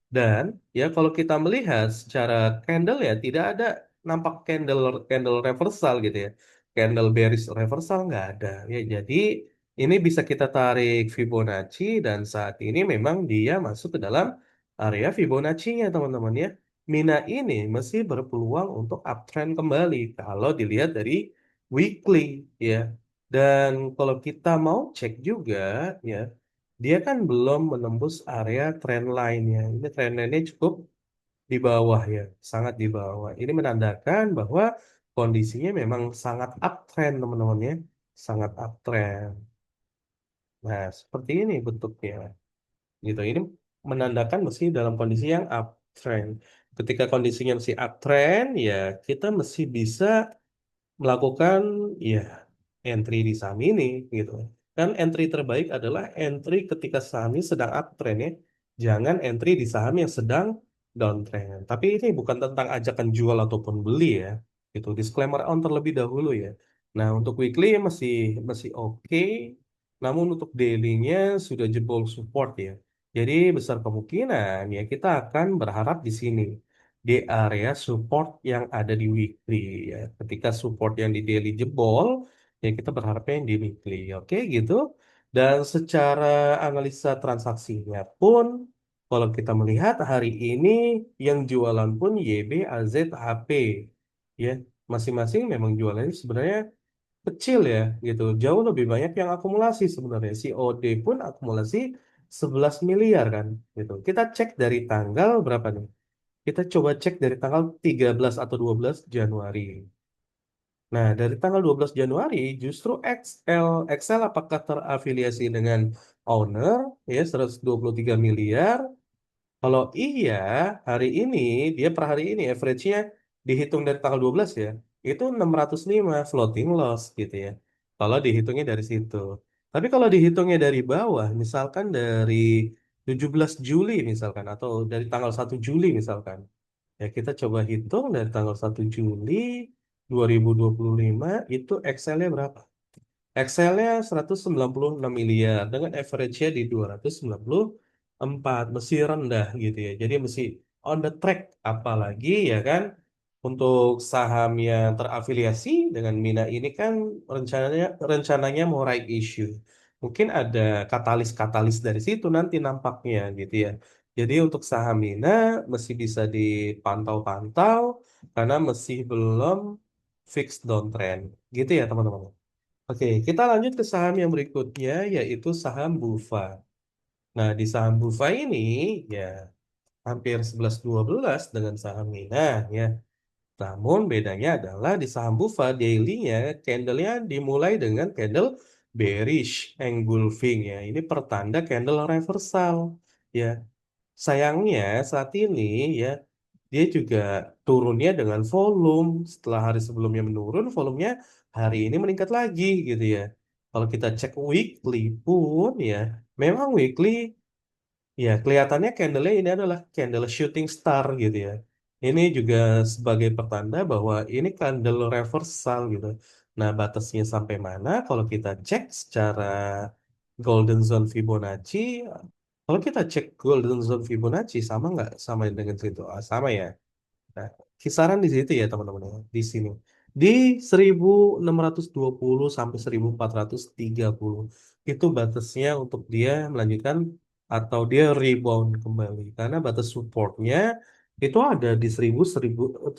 Dan ya kalau kita melihat secara candle ya tidak ada nampak candle candle reversal gitu ya, candle bearish reversal nggak ada ya. Jadi ini bisa kita tarik Fibonacci dan saat ini memang dia masuk ke dalam area Fibonacci-nya teman-teman ya. Mina ini masih berpeluang untuk uptrend kembali kalau dilihat dari weekly ya. Dan kalau kita mau cek juga ya, dia kan belum menembus area trendline-nya. Ini trendline-nya cukup di bawah ya, sangat di bawah. Ini menandakan bahwa kondisinya memang sangat uptrend teman-teman ya, sangat uptrend. Nah, seperti ini bentuknya. Gitu. Ini menandakan mesti dalam kondisi yang uptrend. Ketika kondisinya masih uptrend, ya kita mesti bisa melakukan ya entry di saham ini gitu. Kan entry terbaik adalah entry ketika saham ini sedang uptrend ya. Jangan entry di saham yang sedang downtrend. Tapi ini bukan tentang ajakan jual ataupun beli ya. Gitu. Disclaimer on terlebih dahulu ya. Nah, untuk weekly masih masih oke. Namun untuk daily-nya sudah jebol support ya. Jadi besar kemungkinan ya kita akan berharap di sini di area support yang ada di weekly ya. Ketika support yang di daily jebol, ya kita berharapnya yang di weekly. Oke gitu. Dan secara analisa transaksinya pun, kalau kita melihat hari ini yang jualan pun YB, AZ, HP. Ya, masing-masing memang jualannya sebenarnya kecil ya gitu. Jauh lebih banyak yang akumulasi sebenarnya. Si OD pun akumulasi 11 miliar kan gitu. Kita cek dari tanggal berapa nih? Kita coba cek dari tanggal 13 atau 12 Januari. Nah, dari tanggal 12 Januari justru XL apakah terafiliasi dengan owner ya 123 miliar. Kalau iya, hari ini dia per hari ini average-nya dihitung dari tanggal 12 ya. Itu 605 floating loss gitu ya. Kalau dihitungnya dari situ. Tapi kalau dihitungnya dari bawah, misalkan dari 17 Juli misalkan atau dari tanggal 1 Juli misalkan. Ya, kita coba hitung dari tanggal 1 Juli 2025 itu Excel-nya berapa? Excel-nya 196 miliar dengan average-nya di 294, masih rendah gitu ya. Jadi masih on the track apalagi ya kan untuk saham yang terafiliasi dengan Mina ini kan rencananya mau right issue. Mungkin ada katalis-katalis dari situ nanti nampaknya gitu ya. Jadi untuk saham Mina masih bisa dipantau-pantau karena masih belum fix downtrend. Gitu ya teman-teman. Oke, kita lanjut ke saham yang berikutnya, yaitu saham Bufa. Nah, di saham Bufa ini, ya, hampir 11-12 dengan saham Mina, ya. Namun, bedanya adalah di saham Bufa, daily-nya, candle-nya dimulai dengan candle bearish engulfing, ya. Ini pertanda candle reversal, ya. Sayangnya, saat ini, ya, dia juga turunnya dengan volume. Setelah hari sebelumnya menurun, volumenya hari ini meningkat lagi gitu ya. Kalau kita cek weekly pun ya, memang weekly ya kelihatannya candle-nya ini adalah candle shooting star gitu ya. Ini juga sebagai pertanda bahwa ini candle reversal gitu. Nah, batasnya sampai mana? Kalau kita cek secara Golden Zone Fibonacci, kalau kita cek Golden Zone Fibonacci sama nggak sama dengan situ? Ah, sama ya. Nah, kisaran di situ ya teman-teman ya, di sini. Di 1620 sampai 1430 itu batasnya untuk dia melanjutkan atau dia rebound kembali karena batas supportnya itu ada di 1190.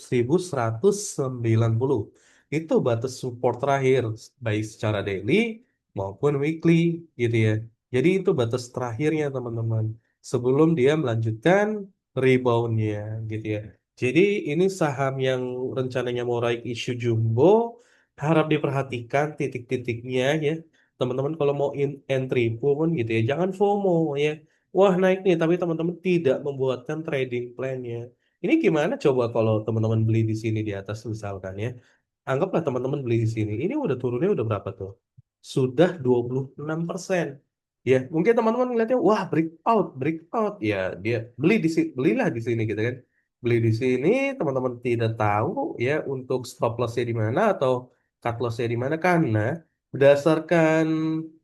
Itu batas support terakhir baik secara daily maupun weekly gitu ya. Jadi itu batas terakhirnya teman-teman sebelum dia melanjutkan reboundnya gitu ya. Jadi ini saham yang rencananya mau naik isu jumbo, harap diperhatikan titik-titiknya ya. Teman-teman kalau mau entry pun gitu ya, jangan FOMO ya. Wah naik nih, tapi teman-teman tidak membuatkan trading plan-nya. Ini gimana coba kalau teman-teman beli di sini di atas misalkan ya. Anggaplah teman-teman beli di sini. Ini udah turunnya udah berapa tuh? Sudah 26%. Ya, mungkin teman-teman ngeliatnya, wah breakout. Ya, dia belilah di sini gitu kan. Beli di sini, teman-teman tidak tahu ya untuk stop loss-nya di mana atau cut loss-nya di mana karena berdasarkan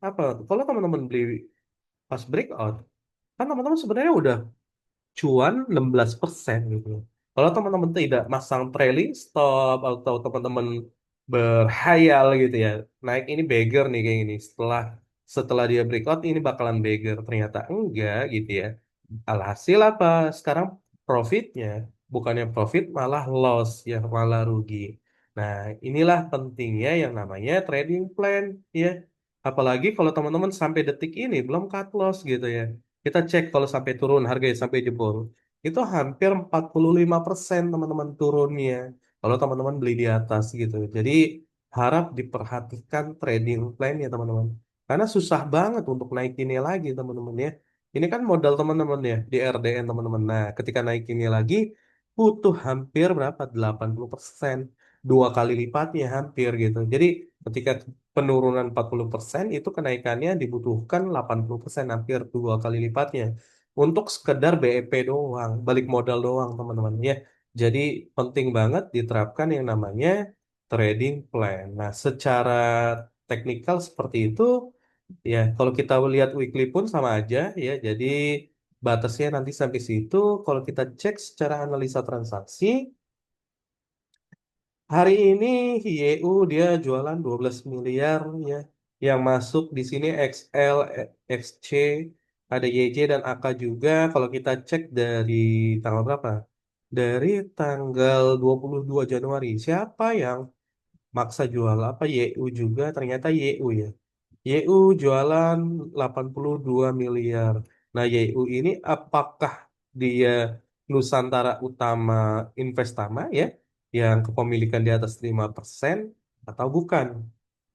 apa? Kalau teman-teman beli pas breakout, kan teman-teman sebenarnya udah cuan 16% gitu. Kalau teman-teman tidak masang trailing stop atau teman-teman berhayal gitu ya, naik ini beggar nih kayak gini. Setelah setelah dia breakout ini bakalan beggar. Ternyata enggak gitu ya. Alhasil apa? Sekarang profitnya bukannya profit malah loss ya malah rugi. Nah, inilah pentingnya yang namanya trading plan ya. Apalagi kalau teman-teman sampai detik ini belum cut loss gitu ya. Kita cek kalau sampai turun harganya sampai jebol. Itu hampir 45% teman-teman turunnya. Kalau teman-teman beli di atas gitu. Jadi harap diperhatikan trading plan ya teman-teman. Karena susah banget untuk naikinnya lagi teman-teman ya. Ini kan modal teman-teman ya di RDN teman-teman. Nah, ketika naikinnya lagi butuh hampir berapa? 80%. Dua kali lipatnya hampir gitu. Jadi ketika penurunan 40% itu kenaikannya dibutuhkan 80% hampir dua kali lipatnya. Untuk sekedar BEP doang, balik modal doang teman-teman ya. Jadi penting banget diterapkan yang namanya trading plan. Nah, secara teknikal seperti itu, ya kalau kita lihat weekly pun sama aja ya. Jadi batasnya nanti sampai situ. Kalau kita cek secara analisa transaksi, hari ini YU dia jualan 12 miliar ya. Yang masuk di sini XL, XC, ada YJ dan AK juga. Kalau kita cek dari tanggal berapa? Dari tanggal 22 Januari. Siapa yang maksa jual apa YU juga? Ternyata YU ya. YU jualan 82 miliar. Nah, YU ini apakah dia Nusantara Utama Investama ya, yang kepemilikan di atas 5% atau bukan?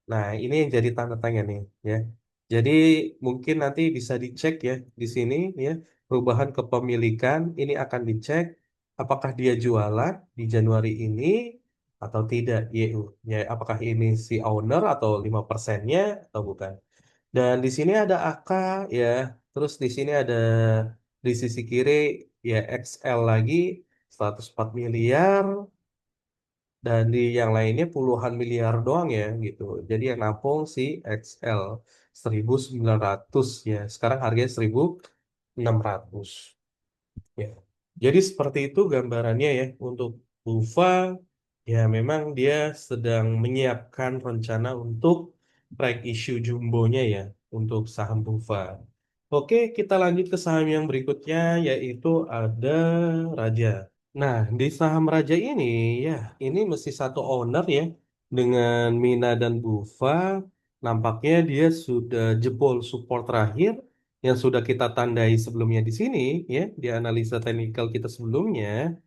Nah, ini yang jadi tanda tanya nih ya. Jadi mungkin nanti bisa dicek ya di sini ya, perubahan kepemilikan ini akan dicek apakah dia jualan di Januari ini atau tidak YU. Ya, apakah ini si owner atau 5%-nya atau bukan. Dan di sini ada AK ya. Terus di sini ada di sisi kiri ya XL lagi 104 miliar dan di yang lainnya puluhan miliar doang ya gitu. Jadi yang nampung si XL 1.900 ya. Sekarang harganya 1.600 ya. Jadi seperti itu gambarannya ya untuk Bufa ya memang dia sedang menyiapkan rencana untuk right issue jumbonya ya untuk saham Bufa. Oke, kita lanjut ke saham yang berikutnya yaitu ada Raja. Nah, di saham Raja ini ya, ini mesti satu owner ya dengan Mina dan Bufa. Nampaknya dia sudah jebol support terakhir yang sudah kita tandai sebelumnya di sini ya, di analisa teknikal kita sebelumnya,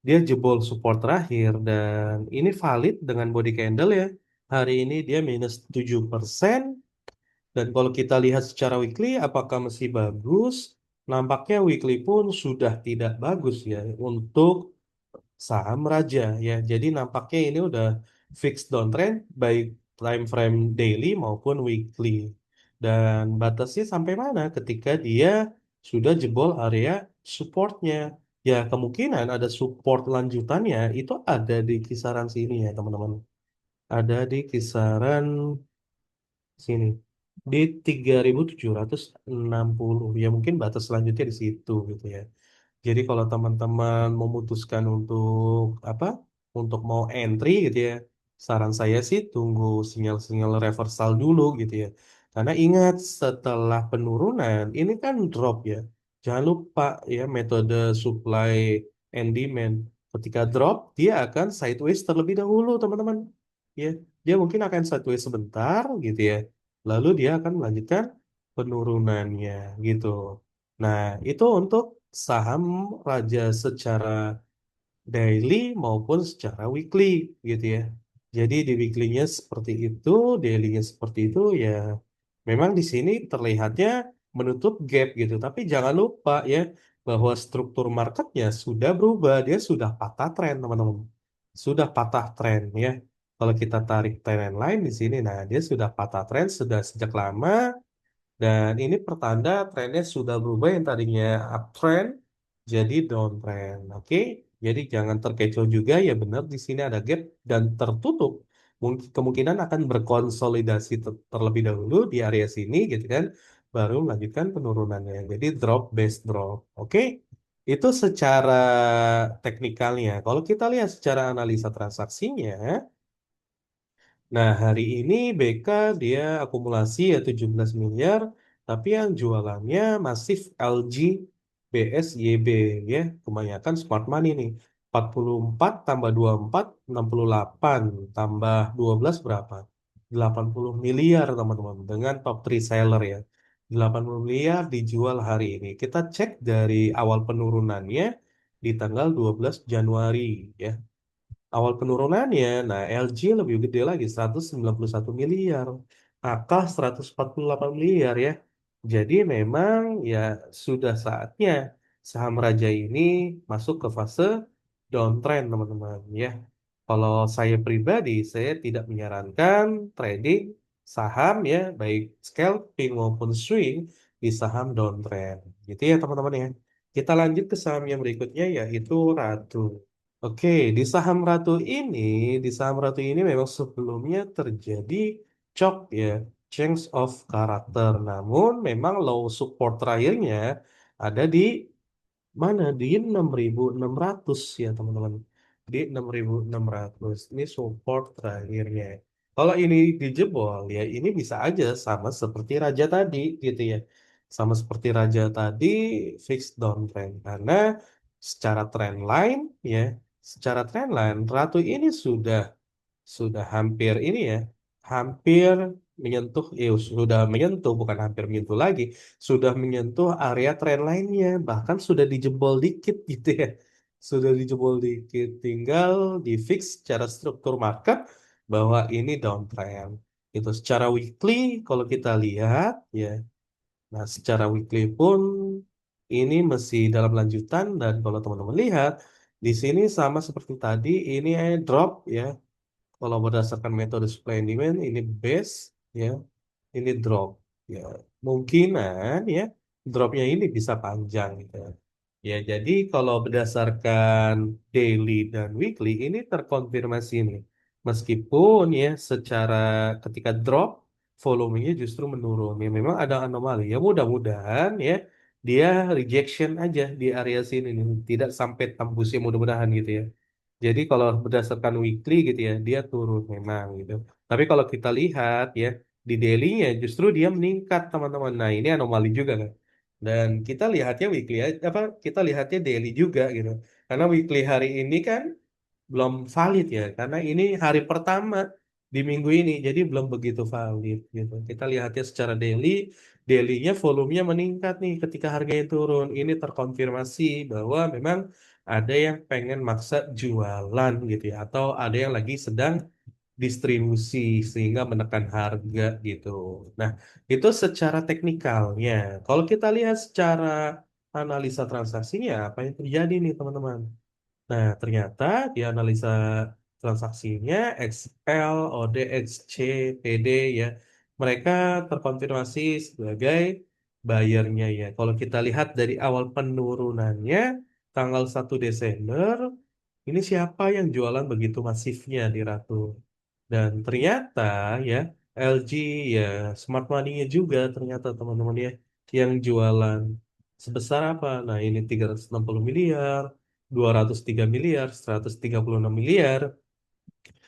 dia jebol support terakhir dan ini valid dengan body candle ya. Hari ini dia minus 7%. Dan kalau kita lihat secara weekly, apakah masih bagus? Nampaknya weekly pun sudah tidak bagus ya untuk saham raja ya. Jadi nampaknya ini udah fixed downtrend baik time frame daily maupun weekly. Dan batasnya sampai mana ketika dia sudah jebol area supportnya. Ya kemungkinan ada support lanjutannya itu ada di kisaran sini ya teman-teman. Ada di kisaran sini di 3.760 ya mungkin batas selanjutnya di situ gitu ya. Jadi kalau teman-teman memutuskan untuk apa? Untuk mau entry gitu ya. Saran saya sih tunggu sinyal-sinyal reversal dulu gitu ya. Karena ingat setelah penurunan ini kan drop ya. Jangan lupa ya metode supply and demand. Ketika drop dia akan sideways terlebih dahulu teman-teman. Ya, dia mungkin akan sideways sebentar gitu ya. Lalu dia akan melanjutkan penurunannya gitu. Nah, itu untuk saham raja secara daily maupun secara weekly gitu ya. Jadi di weekly-nya seperti itu, daily-nya seperti itu ya. Memang di sini terlihatnya menutup gap gitu. Tapi jangan lupa ya bahwa struktur marketnya sudah berubah. Dia sudah patah tren teman-teman. Sudah patah tren ya. Kalau kita tarik trend line di sini, nah dia sudah patah tren sudah sejak lama dan ini pertanda trennya sudah berubah yang tadinya uptrend jadi downtrend. Oke, jadi jangan terkecoh juga ya benar di sini ada gap dan tertutup. Mungkin kemungkinan akan berkonsolidasi terlebih dahulu di area sini gitu kan, baru melanjutkan penurunannya. Jadi drop base drop. Oke, itu secara teknikalnya. Kalau kita lihat secara analisa transaksinya, nah, hari ini BK dia akumulasi ya 17 miliar, tapi yang jualannya masif LG BSYB ya, kebanyakan smart money nih. 44 tambah 24, 68 tambah 12 berapa? 80 miliar teman-teman dengan top 3 seller ya. 80 miliar dijual hari ini. Kita cek dari awal penurunannya di tanggal 12 Januari ya. Awal penurunannya, nah LG lebih gede lagi 191 miliar. angka 148 miliar ya. Jadi memang ya sudah saatnya saham Raja ini masuk ke fase downtrend teman-teman ya. Kalau saya pribadi, saya tidak menyarankan trading saham ya, baik scalping maupun swing di saham downtrend. Gitu ya teman-teman ya. Kita lanjut ke saham yang berikutnya yaitu Ratu. Oke, di saham Ratu ini memang sebelumnya terjadi chop ya, change of character. Namun memang low support terakhirnya ada di mana? Di 6.600 ya teman-teman. Di 6.600 ini support terakhirnya. Kalau ini dijebol ya ini bisa aja sama seperti Raja tadi gitu ya. Sama seperti Raja tadi fixed downtrend karena secara trendline ya, secara trendline Ratu ini sudah hampir ini ya, hampir menyentuh, sudah menyentuh, bukan hampir menyentuh lagi, sudah menyentuh area tren lainnya, bahkan sudah dijebol dikit gitu ya, sudah dijebol dikit, tinggal di fix secara struktur market bahwa ini downtrend. Itu secara weekly kalau kita lihat ya, nah secara weekly pun ini masih dalam lanjutan dan kalau teman-teman lihat di sini sama seperti tadi ini drop ya, kalau berdasarkan metode supply and demand, ini base, ya, ini drop. Ya, mungkinan ya dropnya ini bisa panjang gitu. Ya, jadi kalau berdasarkan daily dan weekly ini terkonfirmasi nih. Meskipun ya secara ketika drop volumenya justru menurun. Ya memang ada anomali. Ya mudah-mudahan ya dia rejection aja di area sini nih. Tidak sampai tembus ya mudah-mudahan gitu ya. Jadi kalau berdasarkan weekly gitu ya, dia turun memang gitu. Tapi kalau kita lihat ya, di daily-nya justru dia meningkat teman-teman. Nah ini anomali juga kan. Dan kita lihatnya weekly apa kita lihatnya daily juga gitu. Karena weekly hari ini kan belum valid ya, karena ini hari pertama di minggu ini, jadi belum begitu valid gitu. Kita lihatnya secara daily, dailynya volumenya meningkat nih ketika harganya turun. Ini terkonfirmasi bahwa memang ada yang pengen maksa jualan gitu ya, atau ada yang lagi sedang distribusi sehingga menekan harga gitu. Nah, itu secara teknikalnya. Kalau kita lihat secara analisa transaksinya, apa yang terjadi nih teman-teman? Nah, ternyata di analisa transaksinya XL, OD, XC, PD ya, mereka terkonfirmasi sebagai buyernya ya. Kalau kita lihat dari awal penurunannya, tanggal 1 Desember, ini siapa yang jualan begitu masifnya di Ratu? Dan ternyata ya, LG ya, Smart Money-nya juga ternyata teman-teman ya, yang jualan sebesar apa? Nah, ini 360 miliar, 203 miliar, 136 miliar.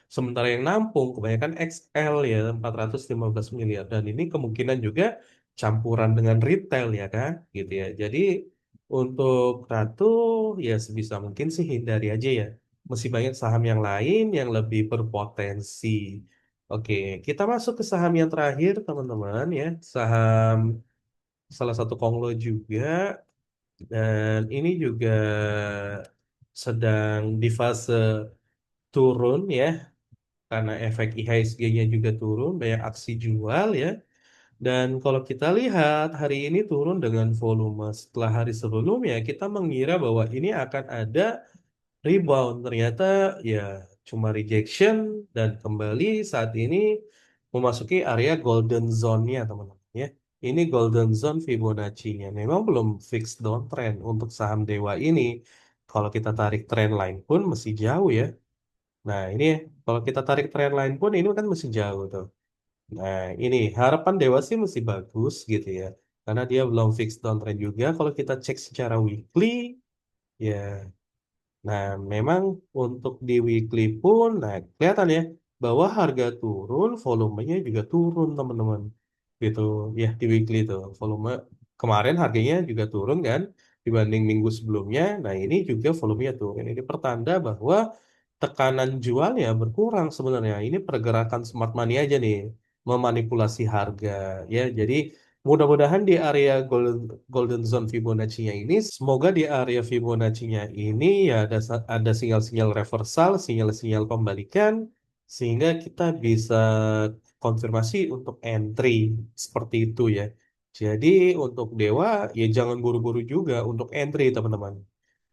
Sementara yang nampung kebanyakan XL ya 415 miliar. Dan ini kemungkinan juga campuran dengan retail ya kan gitu ya. Jadi untuk Ratu ya sebisa mungkin sih hindari aja ya. Masih banyak saham yang lain yang lebih berpotensi. Oke, kita masuk ke saham yang terakhir teman-teman ya. Saham salah satu konglo juga dan ini juga sedang di fase turun ya karena efek IHSG-nya juga turun, banyak aksi jual ya. Dan kalau kita lihat hari ini turun dengan volume setelah hari sebelumnya, kita mengira bahwa ini akan ada rebound. Ternyata ya cuma rejection dan kembali saat ini memasuki area golden zone-nya teman-teman ya. Ini golden zone Fibonacci-nya. Memang belum fix downtrend untuk saham Dewa ini. Kalau kita tarik trend line pun masih jauh ya. Nah, ini kalau kita tarik tren lain pun ini kan masih jauh tuh. Nah, ini harapan Dewa sih masih bagus gitu ya. Karena dia belum fix downtrend juga. Kalau kita cek secara weekly, ya. Nah, memang untuk di weekly pun, nah kelihatan ya bahwa harga turun, volumenya juga turun teman-teman. Gitu, ya di weekly itu volume kemarin harganya juga turun kan dibanding minggu sebelumnya. Nah, ini juga volumenya turun. Ini pertanda bahwa tekanan jualnya berkurang sebenarnya. Ini pergerakan smart money aja nih, memanipulasi harga ya. Jadi mudah-mudahan di area golden zone Fibonacci-nya ini, semoga di area Fibonacci-nya ini ya ada sinyal-sinyal reversal, sinyal-sinyal pembalikan, sehingga kita bisa konfirmasi untuk entry seperti itu ya. Jadi untuk Dewa ya jangan buru-buru juga untuk entry teman-teman.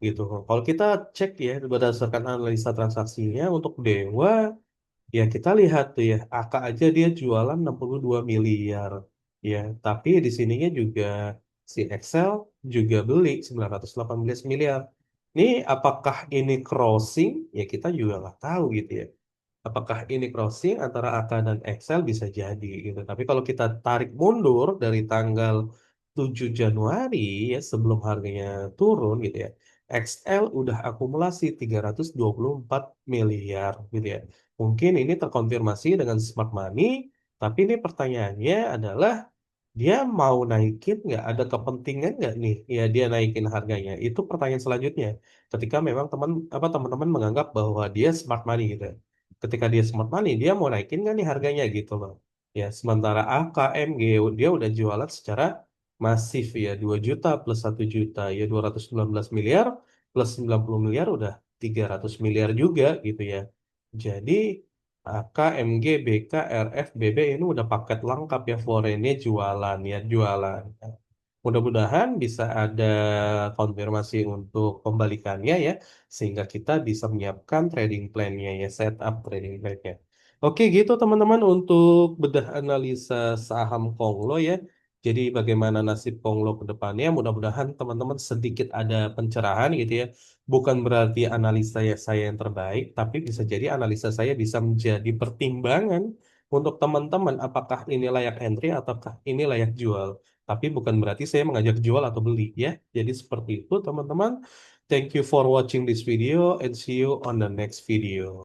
Gitu. Kalau kita cek ya berdasarkan analisa transaksinya untuk Dewa ya kita lihat tuh ya AK aja dia jualan 62 miliar ya. Tapi di sininya juga si Excel juga beli 918 miliar. Ini apakah ini crossing? Ya kita juga nggak tahu gitu ya. Apakah ini crossing antara AK dan Excel bisa jadi gitu. Tapi kalau kita tarik mundur dari tanggal 7 Januari ya sebelum harganya turun gitu ya. XL udah akumulasi 324 miliar gitu ya. Mungkin ini terkonfirmasi dengan smart money, tapi ini pertanyaannya adalah dia mau naikin nggak? Ada kepentingan nggak nih? Ya dia naikin harganya. Itu pertanyaan selanjutnya. Ketika memang teman-teman menganggap bahwa dia smart money gitu. Ya. Ketika dia smart money, dia mau naikin nggak nih harganya gitu loh. Ya sementara AKMG dia udah jualan secara masif ya 2 juta plus 1 juta ya 219 miliar plus 90 miliar udah 300 miliar juga gitu ya. Jadi AK, MG, BK, RF, BB ini udah paket lengkap ya foreign-nya jualan ya jualan. Mudah-mudahan bisa ada konfirmasi untuk pembalikannya ya sehingga kita bisa menyiapkan trading plan-nya ya setup trading plan-nya. Oke gitu teman-teman untuk bedah analisa saham Konglo ya. Jadi bagaimana nasib Konglo ke depannya mudah-mudahan teman-teman sedikit ada pencerahan gitu ya. Bukan berarti analisa ya saya yang terbaik, tapi bisa jadi analisa saya bisa menjadi pertimbangan untuk teman-teman apakah ini layak entry ataukah ini layak jual. Tapi bukan berarti saya mengajak jual atau beli ya. Jadi seperti itu teman-teman. Thank you for watching this video and see you on the next video.